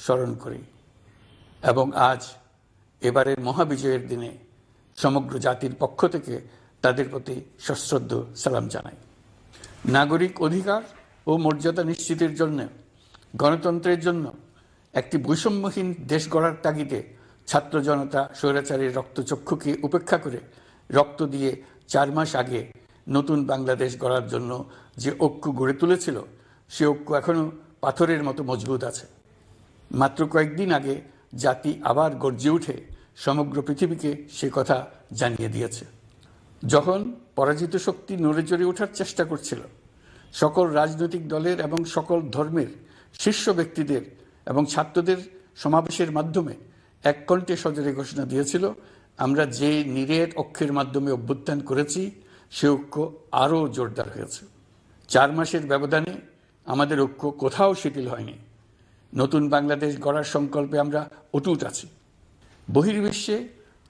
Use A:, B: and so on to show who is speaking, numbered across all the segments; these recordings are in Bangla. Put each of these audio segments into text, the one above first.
A: স্মরণ করি এবং আজ এবারের মহাবিজয়ের দিনে সমগ্র জাতির পক্ষ থেকে তাদের প্রতি সশ্রদ্ধ সালাম জানাই। নাগরিক অধিকার ও মর্যাদা নিশ্চিতের জন্য, গণতন্ত্রের জন্য একটি বৈষম্যহীন দেশ গড়ার তাগিদে ছাত্র জনতা স্বৈরাচারীর রক্তচক্ষুকে উপেক্ষা করে রক্ত দিয়ে 4 মাস আগে নতুন বাংলাদেশ গড়ার জন্য যে ঐক্য গড়ে তুলেছিল, সে ঐক্য এখনো পাথরের মতো মজবুত আছে। মাত্র কয়েকদিন আগে জাতি আবার গর্জে উঠে সমগ্র পৃথিবীকে সে কথা জানিয়ে দিয়েছে। যখন পরাজিত শক্তি নড়ে চড়ে ওঠার চেষ্টা করছিল, সকল রাজনৈতিক দলের এবং সকল ধর্মের শীর্ষ ব্যক্তিদের এবং ছাত্রদের সমাবেশের মাধ্যমে এক কণ্ঠে সজোরে ঘোষণা দিয়েছিল, আমরা যে নিরেট ঐক্যের মাধ্যমে অভ্যুত্থান করেছি সে ঐক্য আরও জোরদার হয়েছে। 4 মাসের ব্যবধানে আমাদের ঐক্য কোথাও শিথিল হয়নি। নতুন বাংলাদেশ গড়ার সংকল্পে আমরা অটুট আছি। বহির্বিশ্বে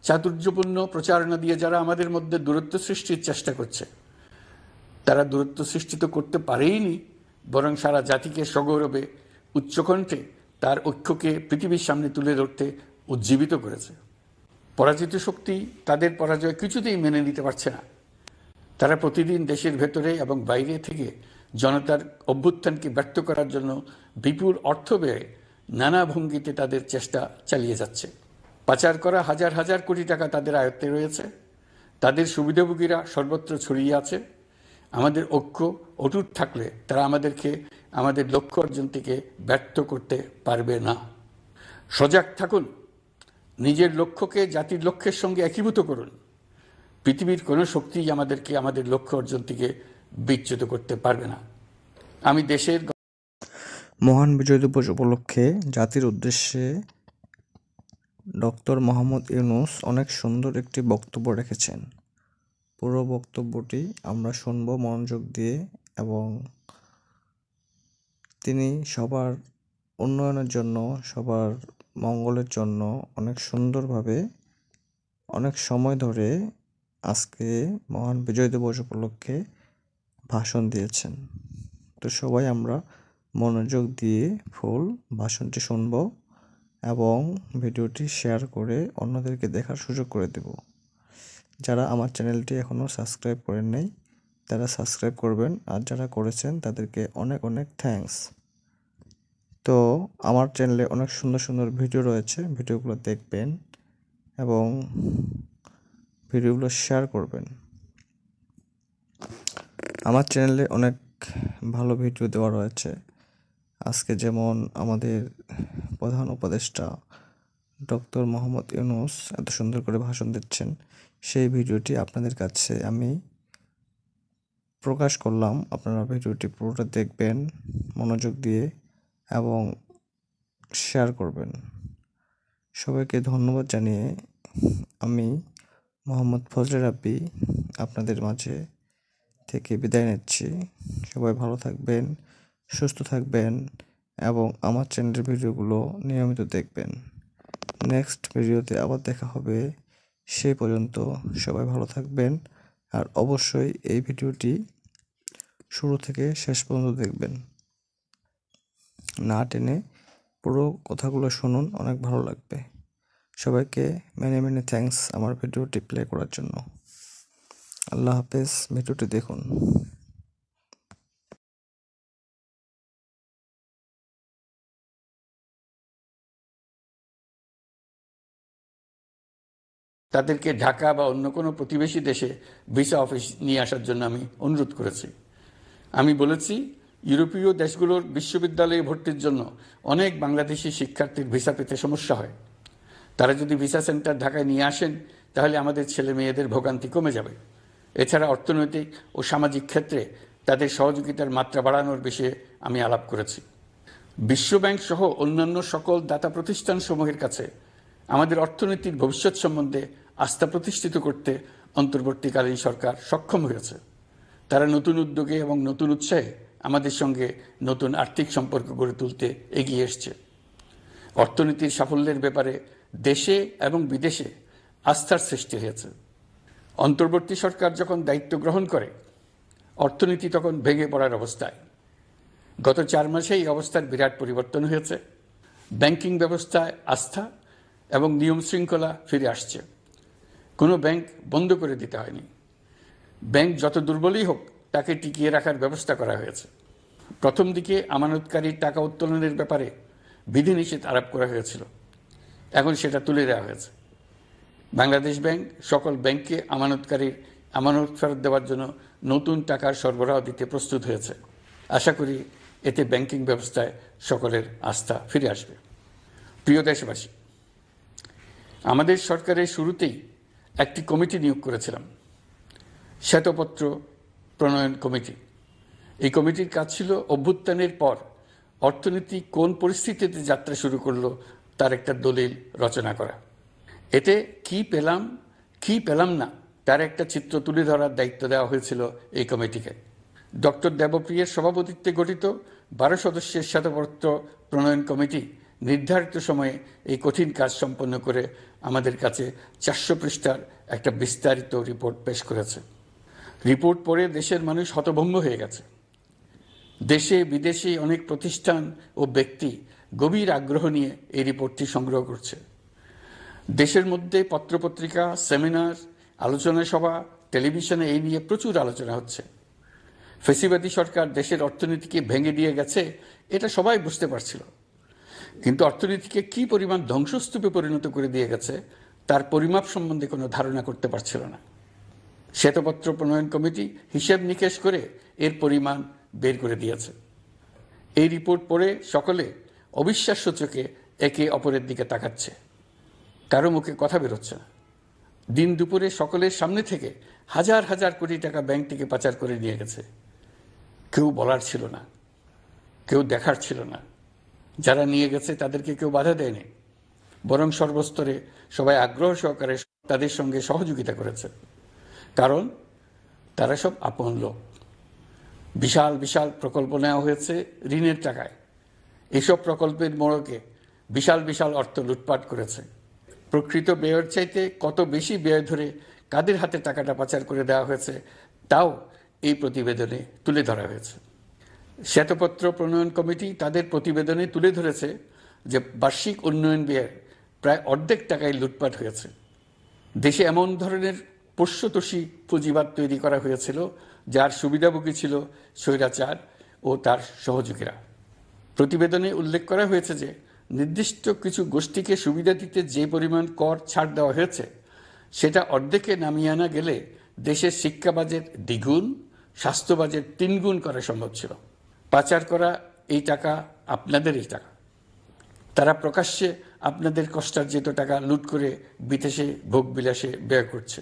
A: চাতুর্যপূর্ণ প্রচারণা দিয়ে যারা আমাদের মধ্যে দূরত্ব সৃষ্টির চেষ্টা করছে, তারা দূরত্ব সৃষ্টি তো করতে পারেইনি, বরং সারা জাতিকে সগৌরবে উচ্চকণ্ঠে তার ঐক্যকে পৃথিবীর সামনে তুলে ধরতে উজ্জীবিত করেছে। পরাজিত শক্তি তাদের পরাজয় কিছুতেই মেনে নিতে পারছে না। তারা প্রতিদিন দেশের ভেতরে এবং বাইরে থেকে জনতার অভ্যুত্থানকে ব্যর্থ করার জন্য বিপুল অর্থ ব্যয়ে নানা ভঙ্গিতে তাদের চেষ্টা চালিয়ে যাচ্ছে। পাচার করা হাজার হাজার কোটি টাকা তাদের আয়ত্তে রয়েছে। তাদের সুবিধাভোগীরা সর্বত্র ছড়িয়ে আছে। আমাদের ঐক্য অটুট থাকলে তারা আমাদেরকে আমাদের লক্ষ্য অর্জন থেকে ব্যর্থ করতে পারবে না। সজাগ থাকুন, নিজের লক্ষ্যকে জাতির লক্ষ্যের সঙ্গে একীভূত করুন। পৃথিবীর কোনো শক্তিই আমাদেরকে আমাদের লক্ষ্য অর্জন থেকে বিচ্যুত করতে পারবে না। আমি দেশের
B: মহান বিজয় দিবস উপলক্ষে জাতির উদ্দেশ্যে ডক্টর মোহাম্মদ ইউনূস অনেক সুন্দর একটি বক্তব্য রেখেছেন। পুরো বক্তব্যটি আমরা শুনব মনোযোগ দিয়ে, এবং তিনি সবার উন্নয়নের জন্য, সবার মঙ্গলের জন্য অনেক সুন্দরভাবে অনেক সময় ধরে আজকে মহান বিজয় দিবস উপলক্ষে ভাষণ দিয়েছেন। তো সবাই আমরা মনোযোগ দিয়ে ফুল ভাষণটি শুনব এবং ভিডিওটি শেয়ার করে অন্যদেরকে দেখার সুযোগ করে দেব। যারা আমার চ্যানেলটি এখনও সাবস্ক্রাইব করেন নাই তারা সাবস্ক্রাইব করবেন, আর যারা করেছেন তাদেরকে অনেক অনেক থ্যাঙ্কস। তো আমার চ্যানেলে অনেক সুন্দর সুন্দর ভিডিও রয়েছে, ভিডিওগুলো দেখবেন এবং ভিডিওগুলো শেয়ার করবেন। আমার চ্যানেলে অনেক ভালো ভিডিও দেওয়া রয়েছে। আজকে যেমন আমাদের প্রধান উপদেষ্টা ডক্টর মোহাম্মদ ইউনূস এত সুন্দর করে ভাষণ দিচ্ছেন, সেই ভিডিওটি আপনাদের কাছে আমি প্রকাশ করলাম। আপনারা ভিডিওটি পুরোটা দেখবেন মনোযোগ দিয়ে এবং শেয়ার করবেন। সবাইকে ধন্যবাদ জানিয়ে আমি মোহাম্মদ ফজলে রাব্বি আপনাদের মাঝে থেকে বিদায় নিচ্ছি। সবাই ভালো থাকবেন, সুস্থ থাকবেন এবং আমার চ্যানেলের ভিডিওগুলো নিয়মিত দেখবেন। নেক্সট ভিডিওতে আবার দেখা হবে। সেই পর্যন্ত সবাই ভালো থাকবেন, আর অবশ্যই এই ভিডিওটি শুরু থেকে শেষ পর্যন্ত দেখবেন, না টেনে পুরো কথাগুলো শুনুন, অনেক ভালো লাগবে। সবাইকে মেনি মেনি থ্যাঙ্কস আমার ভিডিওটি প্লে করার জন্য। আল্লাহ হাফেজ। ভিডিওটি দেখুন।
A: তাদেরকে ঢাকা বা অন্য কোনো প্রতিবেশী দেশে ভিসা অফিস নিয়ে আসার জন্য আমি অনুরোধ করেছি। আমি বলেছি, ইউরোপীয় দেশগুলোর বিশ্ববিদ্যালয়ে ভর্তির জন্য অনেক বাংলাদেশি শিক্ষার্থীর ভিসা পেতে সমস্যা হয়। তারা যদি ভিসা সেন্টার ঢাকায় নিয়ে আসেন, তাহলে আমাদের ছেলে মেয়েদের ভোগান্তি কমে যাবে। এছাড়া অর্থনৈতিক ও সামাজিক ক্ষেত্রে তাদের সহযোগিতার মাত্রা বাড়ানোর বিষয়ে আমি আলাপ করেছি। বিশ্বব্যাংক সহ অন্যান্য সকল দাতা প্রতিষ্ঠানসমূহের কাছে আমাদের অর্থনৈতিক ভবিষ্যৎ সম্বন্ধে আস্থা প্রতিষ্ঠিত করতে অন্তর্বর্তীকালীন সরকার সক্ষম হয়েছে। তারা নতুন উদ্যোগে এবং নতুন উৎসাহে আমাদের সঙ্গে নতুন আর্থিক সম্পর্ক গড়ে তুলতে এগিয়ে এসছে। অর্থনীতির সাফল্যের ব্যাপারে দেশে এবং বিদেশে আস্থার সৃষ্টি হয়েছে। অন্তর্বর্তী সরকার যখন দায়িত্ব গ্রহণ করে, অর্থনীতি তখন ভেঙে পড়ার অবস্থায়। গত 4 মাসে এই অবস্থার বিরাট পরিবর্তন হয়েছে। ব্যাংকিং ব্যবস্থায় আস্থা এবং নিয়ম শৃঙ্খলা ফিরে আসছে। কোনো ব্যাংক বন্ধ করে দিতে হয়নি। ব্যাংক যত দুর্বলই হোক তাকে টিকিয়ে রাখার ব্যবস্থা করা হয়েছে। প্রথম দিকে আমানতকারীর টাকা উত্তোলনের ব্যাপারে বিধিনিষেধ আরোপ করা হয়েছিল, এখন সেটা তুলে দেওয়া হয়েছে। বাংলাদেশ ব্যাংক সকল ব্যাংককে আমানত ফেরত দেওয়ার জন্য নতুন টাকার সরবরাহ দিতে প্রস্তুত হয়েছে। আশা করি এতে ব্যাংকিং ব্যবস্থায় সকলের আস্থা ফিরে আসবে। প্রিয় দেশবাসী, আমাদের সরকারের শুরুতেই একটি কমিটি নিয়োগ করেছিলাম, শ্বেতপত্র প্রণয়ন কমিটি। এই কমিটির কাজ ছিল অভ্যুত্থানের পর অর্থনীতি কোন পরিস্থিতিতে যাত্রা শুরু করলো তার একটা দলিল রচনা করা। এতে কি পেলাম না তার একটা চিত্র তুলে ধরার দায়িত্ব দেওয়া হয়েছিল এই কমিটিকে। ডক্টর দেবপ্রিয়ের সভাপতিত্বে গঠিত 12 সদস্যের শ্বেতপত্র প্রণয়ন কমিটি নির্ধারিত সময়ে এই কঠিন কাজ সম্পন্ন করে আমাদের কাছে 400 পৃষ্ঠার একটা বিস্তারিত রিপোর্ট পেশ করেছে। রিপোর্ট পড়ে দেশের মানুষ হতভম্ব হয়ে গেছে। দেশে বিদেশে অনেক প্রতিষ্ঠান ও ব্যক্তি গভীর আগ্রহ নিয়ে এই রিপোর্টটি সংগ্রহ করছে। দেশের মধ্যে পত্রপত্রিকা, সেমিনার, আলোচনা সভা, টেলিভিশনে এই নিয়ে প্রচুর আলোচনা হচ্ছে। ফ্যাসিবাদী সরকার দেশের অর্থনীতিকে ভেঙে দিয়ে গেছে, এটা সবাই বুঝতে পারছিল, কিন্তু অর্থনীতিকে কি পরিমাণ ধ্বংসস্তূপে পরিণত করে দিয়ে গেছে তার পরিমাপ সম্বন্ধে কোনো ধারণা করতে পারছিল না। শ্বেতপত্র প্রণয়ন কমিটি হিসেব নিকেশ করে এর পরিমাণ বের করে দিয়েছে। এই রিপোর্ট পড়ে সকলে অবিশ্বাস্য চোখে একে অপরের দিকে তাকাচ্ছে, কারো মুখে কথা বেরোচ্ছে না। দিন দুপুরে সকলের সামনে থেকে হাজার হাজার কোটি টাকা ব্যাংক থেকে পাচার করে নিয়ে গেছে। কেউ বলার ছিল না, কেউ দেখার ছিল না। যারা নিয়ে গেছে তাদেরকে কেউ বাধা দেয়নি, বরং সর্বস্তরে সবাই আগ্রহ সহকারে তাদের সঙ্গে সহযোগিতা করেছে, কারণ তারা সব আপন লোক। বিশাল বিশাল প্রকল্প নেওয়া হয়েছে ঋণের টাকায়। এসব প্রকল্পের মোড়কে বিশাল বিশাল অর্থ লুটপাট করেছে। প্রকৃত ব্যয়ের চাইতে কত বেশি ব্যয় ধরে কাদের হাতে টাকাটা পাচার করে দেওয়া হয়েছে তাও এই প্রতিবেদনে তুলে ধরা হয়েছে। শ্বেতপত্র প্রণয়ন কমিটি তাদের প্রতিবেদনে তুলে ধরেছে যে বার্ষিক উন্নয়ন ব্যয়ের প্রায় অর্ধেক টাকায় লুটপাট হয়েছে। দেশে এমন ধরনের পোষ্যতোষী পুঁজিবাদ তৈরি করা হয়েছিল যার সুবিধাভোগী ছিল স্বৈরাচার ও তার সহযোগীরা। প্রতিবেদনে উল্লেখ করা হয়েছে যে নির্দিষ্ট কিছু গোষ্ঠীকে সুবিধা দিতে যে পরিমাণ কর ছাড় দেওয়া হয়েছে সেটা অর্ধেকে নামিয়ে আনা গেলে দেশের শিক্ষা বাজেট দ্বিগুণ, স্বাস্থ্য বাজেট 3 গুণ করা সম্ভব ছিল। পাচার করা এই টাকা আপনাদেরই টাকা। তারা প্রকাশ্যে আপনাদের কষ্টার্জিত টাকা লুট করে বিদেশে ভোগবিলাসে ব্যয় করছে।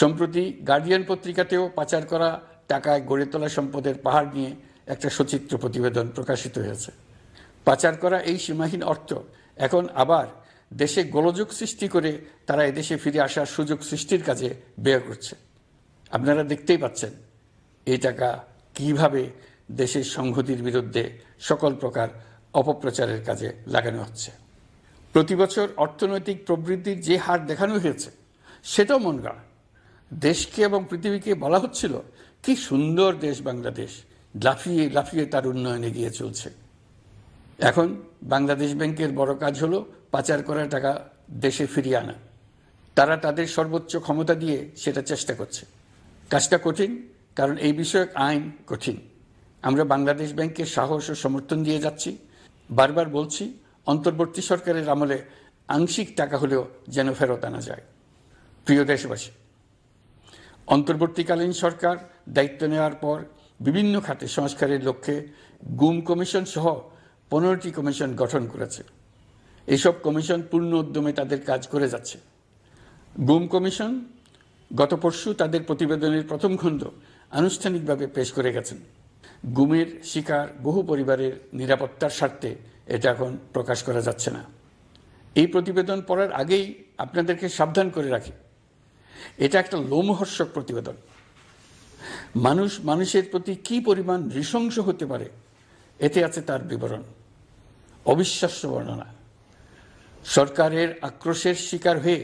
A: সম্প্রতি গার্ডিয়ান পত্রিকাতেও পাচার করা টাকায় গড়ে তোলা সম্পদের পাহাড় নিয়ে একটা সচিত্র প্রতিবেদন প্রকাশিত হয়েছে। পাচার করা এই সীমাহীন অর্থ এখন আবার দেশে গোলযোগ সৃষ্টি করে তারা এদেশে ফিরে আসার সুযোগ সৃষ্টির কাজে ব্যয় করছে। আপনারা দেখতেই পাচ্ছেন এই টাকা কিভাবে দেশের সংহতির বিরুদ্ধে সকল প্রকার অপপ্রচারের কাজে লাগানো হচ্ছে। প্রতি বছর অর্থনৈতিক প্রবৃদ্ধির যে হার দেখানো হয়েছে সেটাও মন গড়া। দেশকে এবং পৃথিবীকে বলা হচ্ছিল কি সুন্দর দেশ বাংলাদেশ, লাফিয়ে লাফিয়ে তার উন্নয়নে গিয়ে চলছে। এখন বাংলাদেশ ব্যাংকের বড় কাজ হলো পাচার করা টাকা দেশে ফিরিয়ে আনা। তারা তাদের সর্বোচ্চ ক্ষমতা দিয়ে সেটা চেষ্টা করছে। কাজটা কঠিন, কারণ এই বিষয়ক আইন কঠিন। আমরা বাংলাদেশ ব্যাংকের সাহস ও সমর্থন দিয়ে যাচ্ছি। বারবার বলছি, অন্তর্বর্তী সরকারের আমলে আংশিক টাকা হলেও যেন ফেরত আনা যায়। প্রিয় দেশবাসী, অন্তর্বর্তীকালীন সরকার দায়িত্ব নেওয়ার পর বিভিন্ন খাতে সংস্কারের লক্ষ্যে গুম কমিশন সহ 15টি কমিশন গঠন করেছে। এইসব কমিশন পূর্ণ উদ্যমে তাদের কাজ করে যাচ্ছে। গুম কমিশন গত পরশু তাদের প্রতিবেদনের প্রথম খণ্ড আনুষ্ঠানিকভাবে পেশ করে গেছেন। গুমের শিকার বহু পরিবারের নিরাপত্তার স্বার্থে এটা এখন প্রকাশ করা যাচ্ছে না। এই প্রতিবেদন পড়ার আগেই আপনাদেরকে সাবধান করে রাখি, এটা একটা লোমহর্ষক প্রতিবেদন। মানুষ মানুষের প্রতি কি পরিমাণ নৃশংস হতে পারে এতে আছে তার বিবরণ। অবিশ্বাস্য বর্ণনা। সরকারের আক্রোশের শিকার হয়ে